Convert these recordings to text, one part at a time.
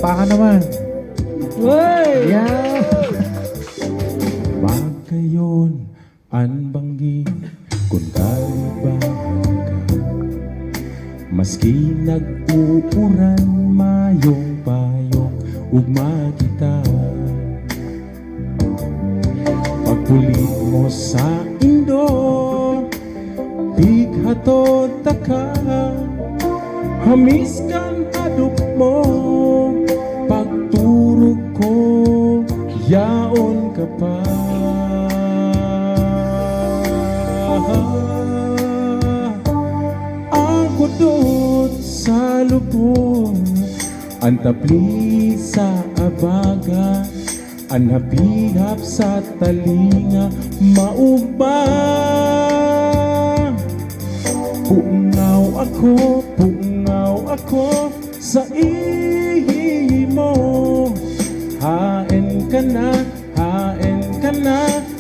Palakpakan naman. Uy! Yeah. Magayon, anbanggin kung kaibahan ka. Maski nag-uuran, mayong payong ugma kita. Pagpulit mo sa indo, bighato taka. Hamis kan adup mo, pagturog ko, yaon ka pa. Ang kudot sa lubong, ang tapli sa abaga, ang hapihap sa talinga, maugba. Pungaw ako sa ihi mo. Hain ka na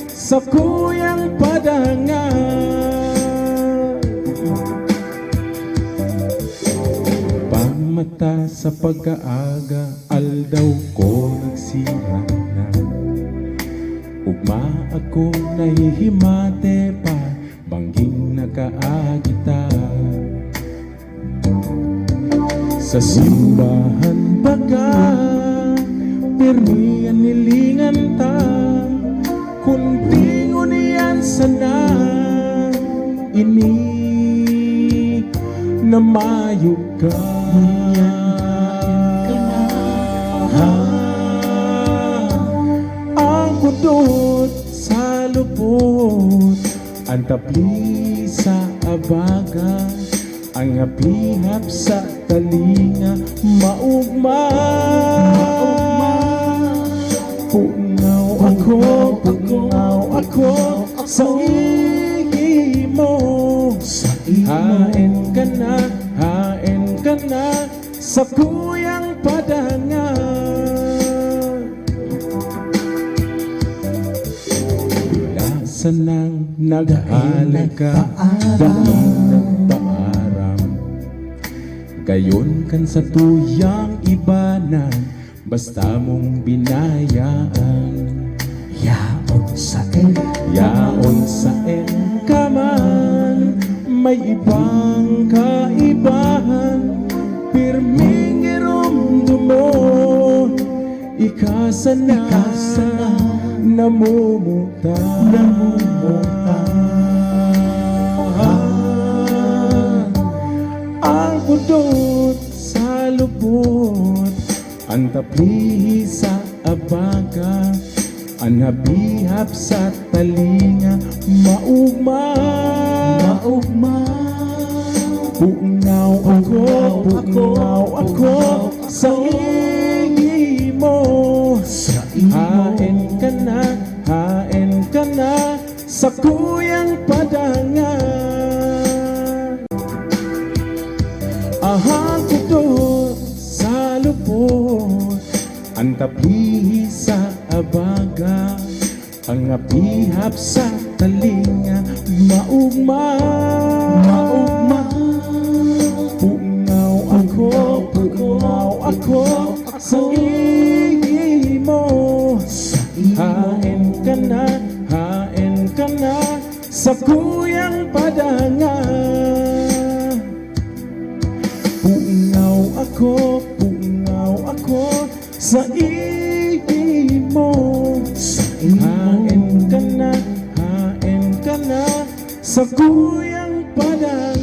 sa kuyang padangan. Pamata sa pag-aaga, aldaw ko nagsira na. Ugma ako nahihimate pa, bangging nakaagita. Sa simbahan baga, pirmi ang nilingan ta. Kundi uniyan sana, ini na mayog ka. Ang kudot sa lupot, ang tapli sa abaga, ang hapihap sa talinga, maugma. Pungaw ako sa ihi mo. Hain ka na sa kuyang padangan. Nasa nang nag-alaga, dahil nagpaaram. Gayon kan sa tuyang ibanan, basta mong binayaan. Yaon sa ka man, may ibang kaibahan. Pirming irumdo mo, ikasa na namumuta. Ang kudot sa lubot, ang tapli sa abaga, ang habihap sa talinga, maugma. Pungaw ako sa ihi mo. Hain ka na sa kuyang padangan. Ahang kudot sa lupot, ang tapli sa abaga, ang hapihap sa talinga, maugma. Pungaw ako sa ihi mo. Hain ka na sa kuyang padangan. Pungaw ako sa ihi mo. Hain ka na sa kuyang padangan.